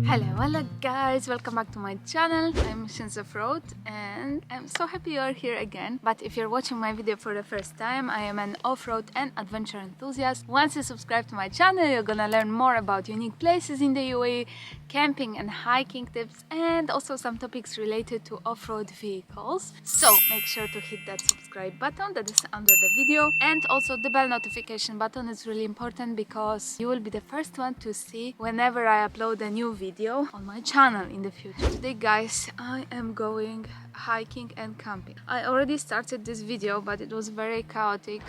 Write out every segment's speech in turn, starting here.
Hello guys, welcome back to my channel. I'm Shins of Road and I'm so happy you're here again. But if you're watching my video for the first time, I am an off-road and adventure enthusiast. Once you subscribe to my channel, you're gonna learn more about unique places in the UAE, camping and hiking tips, and also some topics related to off-road vehicles. So make sure to hit that subscribe button that is under the video, and also the bell notification button is really important because you will be the first one to see whenever I upload a new video on my channel in the future. Today guys, I am going hiking and camping. I already started this video, but it was very chaotic.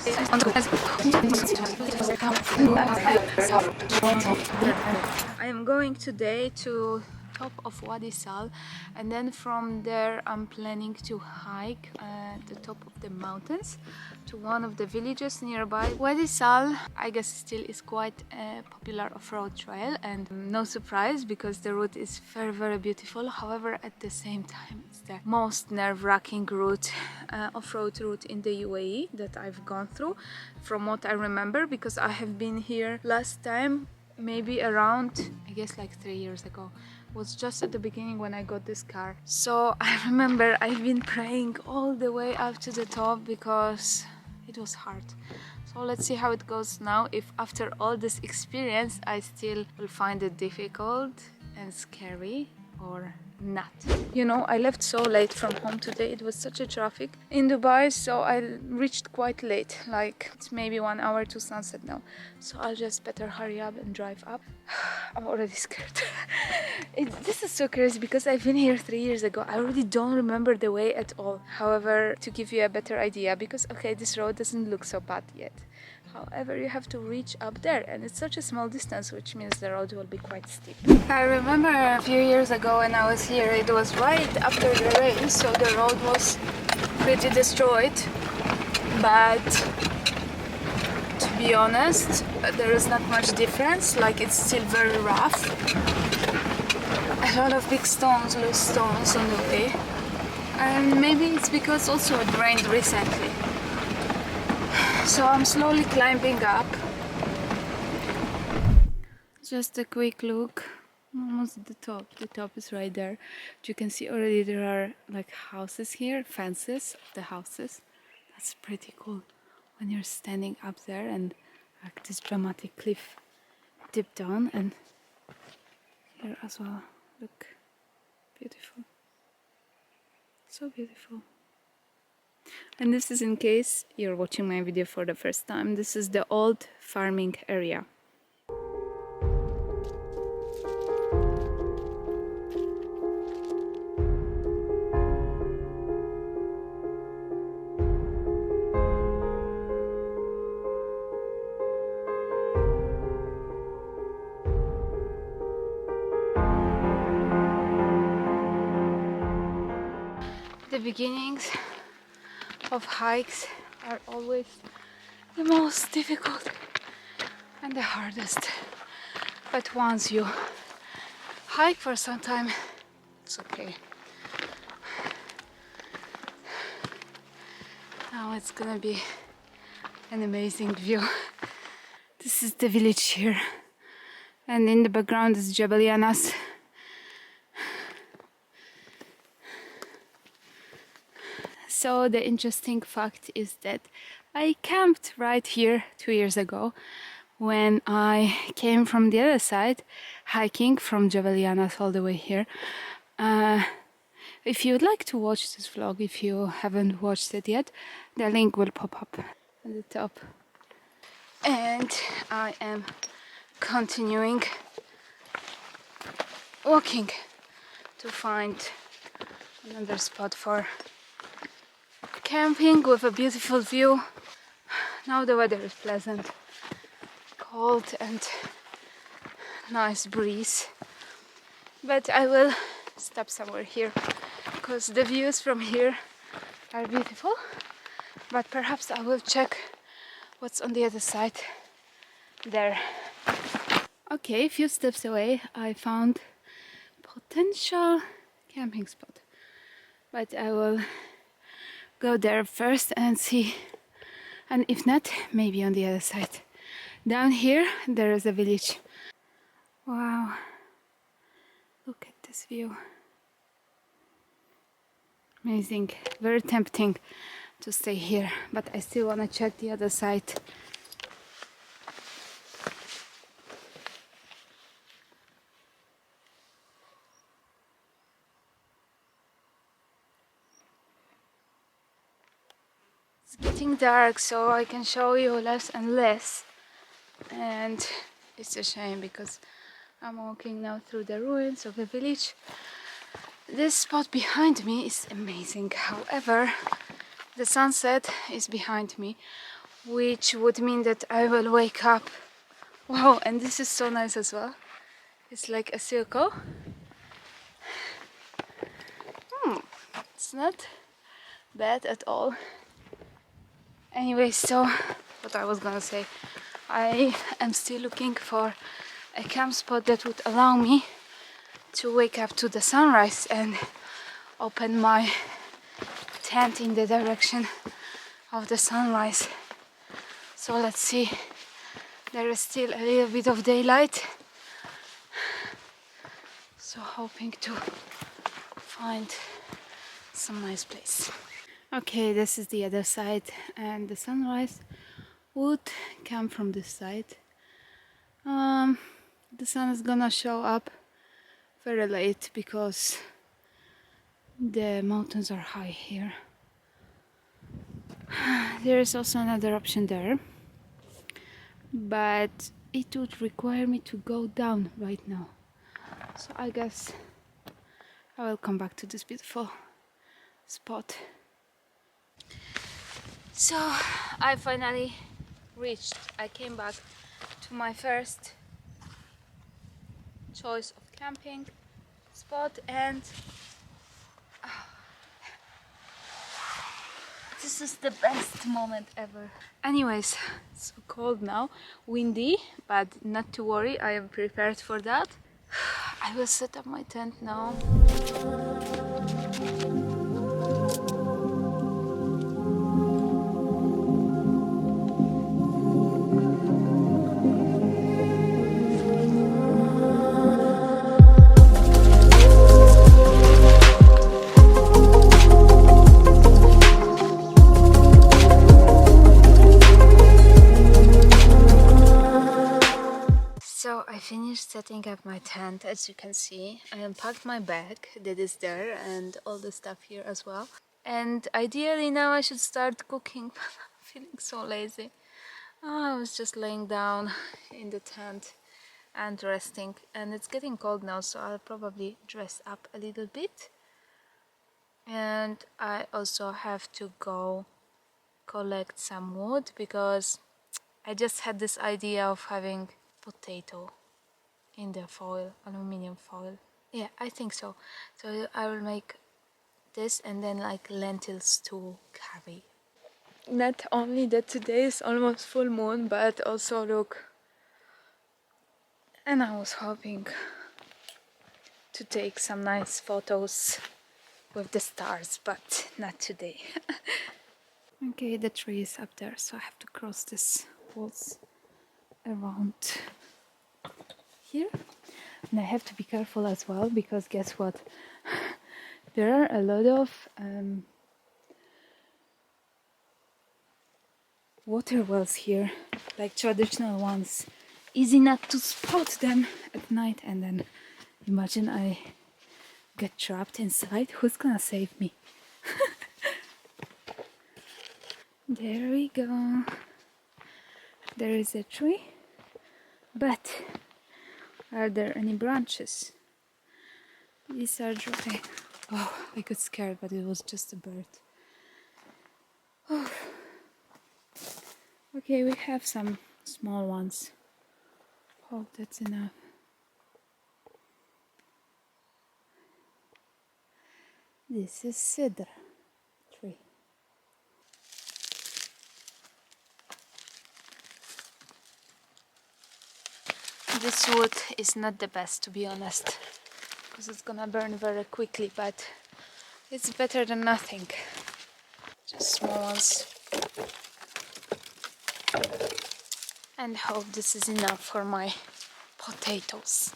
I am going today to top of Wadi Sal, and then from there I'm planning to hike at the top of the mountains to one of the villages nearby. Wadi Sal, I guess, still is quite a popular off-road trail, and no surprise because the route is very beautiful. However, at the same time, it's the most nerve-wracking route, off-road route in the UAE that I've gone through, from what I remember, because I have been here last time maybe around, I guess, like 3 years ago. Was just at the beginning when I got this car. So I remember I've been praying all the way up to the top because it was hard. So let's see how it goes now, if after all this experience I still will find it difficult and scary or not. You know, I left so late from home today. It was such a traffic in Dubai, so I reached quite late, like it's maybe 1 hour to sunset now. So I'll just better hurry up and drive up. I'm already scared. This is so crazy because I've been here 3 years ago. I really don't remember the way at all. However, to give you a better idea, because okay, this road doesn't look so bad yet. However, you have to reach up there, and it's such a small distance, which means the road will be quite steep. I remember a few years ago when I was here, it was right after the rain, so the road was pretty destroyed. But to be honest, there is not much difference, like it's still very rough. A lot of big stones, loose stones on the way. And maybe it's because also it rained recently. So I'm slowly climbing up. Just a quick look. Almost at the top. The top is right there. But you can see already there are like houses here, fences of the houses. That's pretty cool when you're standing up there and like this dramatic cliff dip down, and here as well. Look, beautiful. So beautiful. And this is in case you're watching my video for the first time. This is the old farming area. The beginnings of hikes are always the most difficult and the hardest, but once you hike for some time, it's okay. Now it's gonna be an amazing view. This is the village here, and in the background is Jebel Yanas. So the interesting fact is that I camped right here 2 years ago when I came from the other side, hiking from Jebel Yanas all the way here. If you'd like to watch this vlog, if you haven't watched it yet, the link will pop up at the top. And I am continuing walking to find another spot for camping with a beautiful view. Now the weather is pleasant, cold and nice breeze, but I will stop somewhere here because the views from here are beautiful, but perhaps I will check what's on the other side there. Okay, a few steps away I found potential camping spot, but I will go there first and see, and if not, maybe on the other side. Down here there is a village. Wow, this view. Amazing, very tempting to stay here, but I still want to check the other side. It's getting dark, so I can show you less and less, and it's a shame because I'm walking now through the ruins of a village. This spot behind me is amazing. However, the sunset is behind me, which would mean that I will wake up. Wow, and this is so nice as well. It's like a circle. It's not bad at all. Anyway, so what I was gonna say, I am still looking for a camp spot that would allow me to wake up to the sunrise and open my tent in the direction of the sunrise. So let's see. There is still a little bit of daylight, so hoping to find some nice place. Okay, this is the other side, and the sunrise would come from this side. The sun is gonna show up very late because the mountains are high here. There is also another option there, but it would require me to go down right now. So I guess I will come back to this beautiful spot. So I finally I came back to my first choice of camping spot, and this is the best moment ever. Anyways, it's so cold now, windy, but not to worry, I am prepared for that. I will set up my tent now. So I finished setting up my tent. As you can see, I unpacked my bag that is there and all the stuff here as well. And ideally now I should start cooking, but I'm feeling so lazy. I was just laying down in the tent and resting, and it's getting cold now, so I'll probably dress up a little bit. And I also have to go collect some wood because I just had this idea of having potato in the foil, aluminium foil. Yeah, I think so. So I will make this and then like lentils to carry. Not only that today is almost full moon, but also look. And I was hoping to take some nice photos with the stars, but not today. Okay, the tree is up there, so I have to cross this walls around here. And I have to be careful as well, because guess what? There are a lot of water wells here, like traditional ones. Easy not to spot them at night, and then imagine I get trapped inside. Who's gonna save me? There we go. There is a tree, but are there any branches? These are dry. Oh, I got scared, but it was just a bird. Oh. Okay, we have some small ones. Hope that's enough. This is cedar tree. This wood is not the best, to be honest, because it's gonna burn very quickly, but it's better than nothing. Just small ones. And hope this is enough for my potatoes.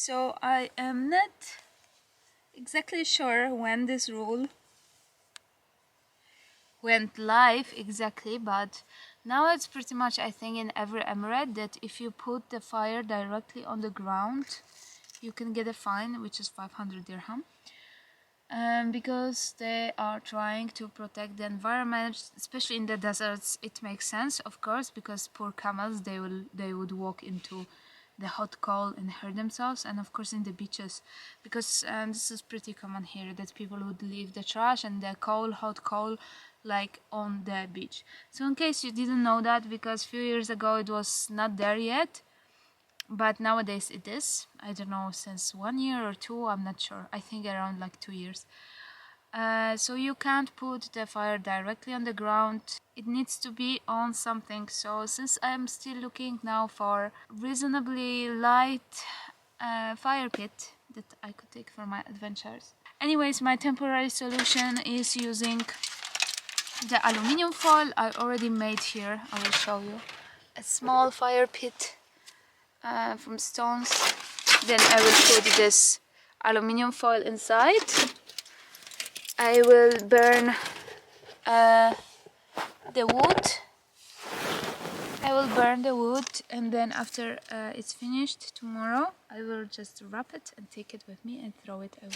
So I am not exactly sure when this rule went live exactly, but now it's pretty much, I think, in every emirate that if you put the fire directly on the ground, you can get a fine, which is 500 dirham. Because they are trying to protect the environment, especially in the deserts. It makes sense, of course, because poor camels, they would walk into the hot coal and hurt themselves, and of course in the beaches, because this is pretty common here, that people would leave the trash and the hot coal, like on the beach. So in case you didn't know that, because a few years ago it was not there yet, but nowadays it is. I don't know, since 1 year or two, I'm not sure. I think around like 2 years. So you can't put the fire directly on the ground. It needs to be on something. So since I'm still looking now for reasonably light fire pit that I could take for my adventures. Anyways, my temporary solution is using the aluminium foil I already made here. I will show you. A small fire pit from stones. Then I will put this aluminium foil inside. I will burn the wood. I will burn the wood, and then after it's finished tomorrow, I will just wrap it and take it with me and throw it away.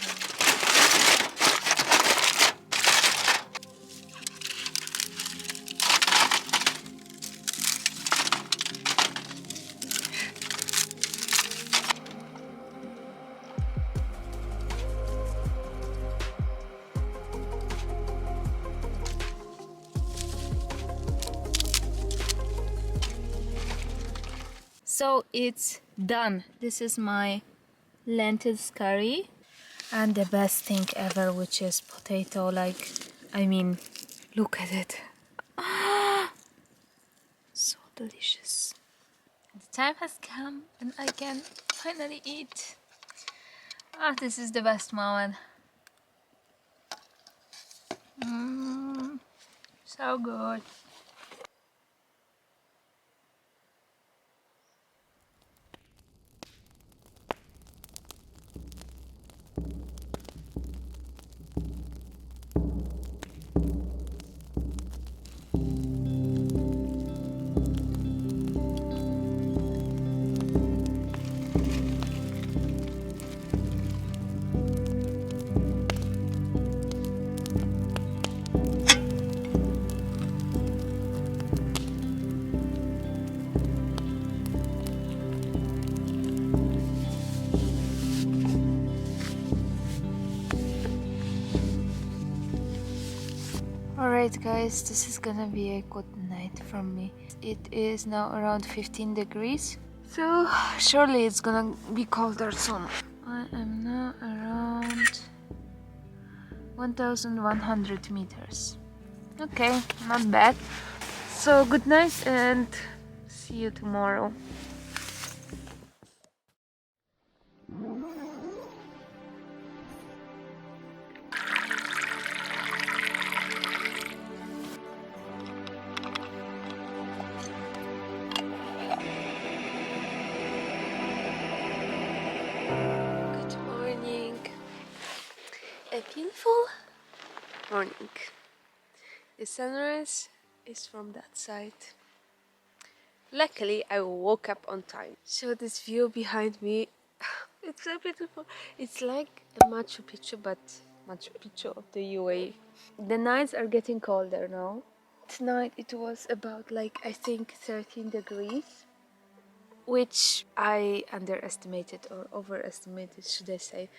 So it's done. This is my lentils curry, and the best thing ever, which is potato. Like, I mean, look at it. So delicious. The time has come and I can finally eat. This is the best moment. So good. Alright guys, this is gonna be a good night from me. It is now around 15 degrees, so surely it's gonna be colder soon. I am now around 1100 meters. Okay, not bad. So good night and see you tomorrow. Good morning. A beautiful morning. The sunrise is from that side. Luckily, I woke up on time. So this view behind me, it's so beautiful. It's like a Machu Picchu, but Machu Picchu of the UAE. The nights are getting colder now. Tonight it was about, like, I think 13 degrees, which I underestimated or overestimated, should I say.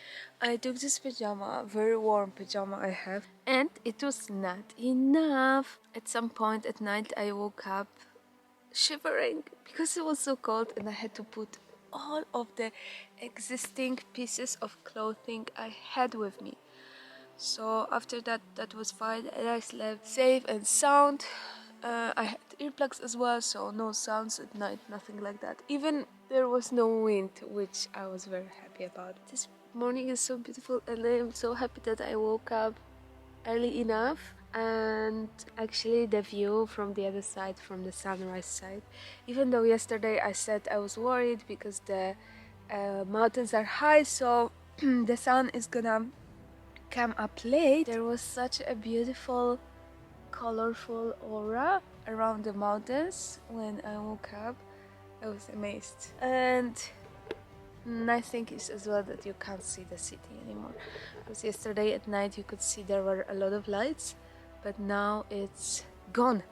I took this pajama, very warm pajama I have, and it was not enough. At some point at night I woke up shivering because it was so cold, and I had to put all of the existing pieces of clothing I had with me. So after that, that was fine, and I slept safe and sound. I had earplugs as well, so no sounds at night, nothing like that. Even there was no wind, which I was very happy about. This morning is so beautiful, and I am so happy that I woke up early enough. And actually the view from the other side, from the sunrise side, even though yesterday I said I was worried because the mountains are high, so the sun is gonna come up late. There was such a beautiful, colorful aura around the mountains when I woke up. I was amazed. And nice thing is as well that you can't see the city anymore, because yesterday at night you could see there were a lot of lights, but now it's gone.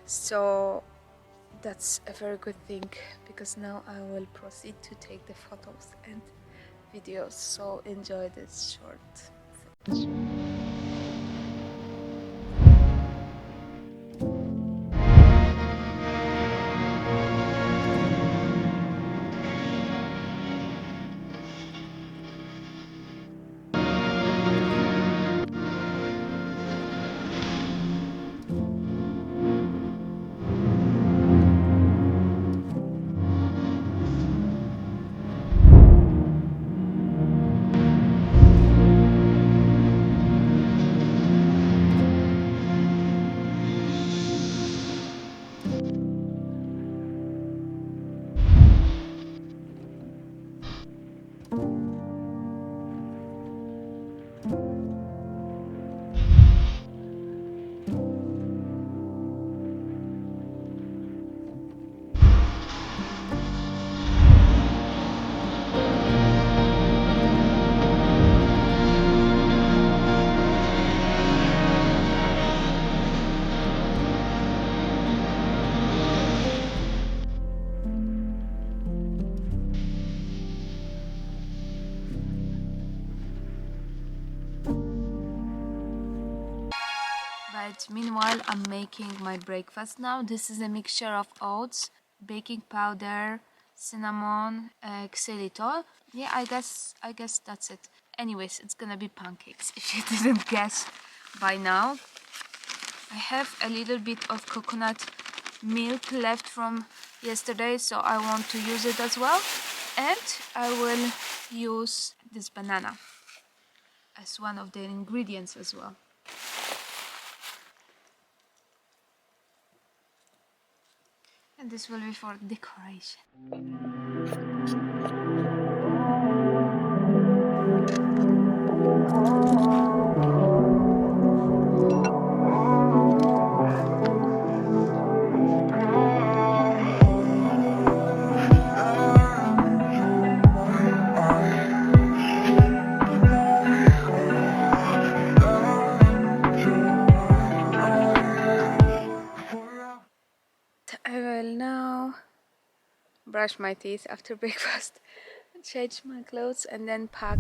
So that's a very good thing, because now I will proceed to take the photos and videos. So enjoy this short footage. But meanwhile, I'm making my breakfast now. This is a mixture of oats, baking powder, cinnamon, xylitol. Yeah, I guess that's it. Anyways, it's gonna be pancakes, if you didn't guess by now. I have a little bit of coconut milk left from yesterday, so I want to use it as well. And I will use this banana as one of the ingredients as well. And this will be for decoration. I will now brush my teeth after breakfast, change my clothes, and then pack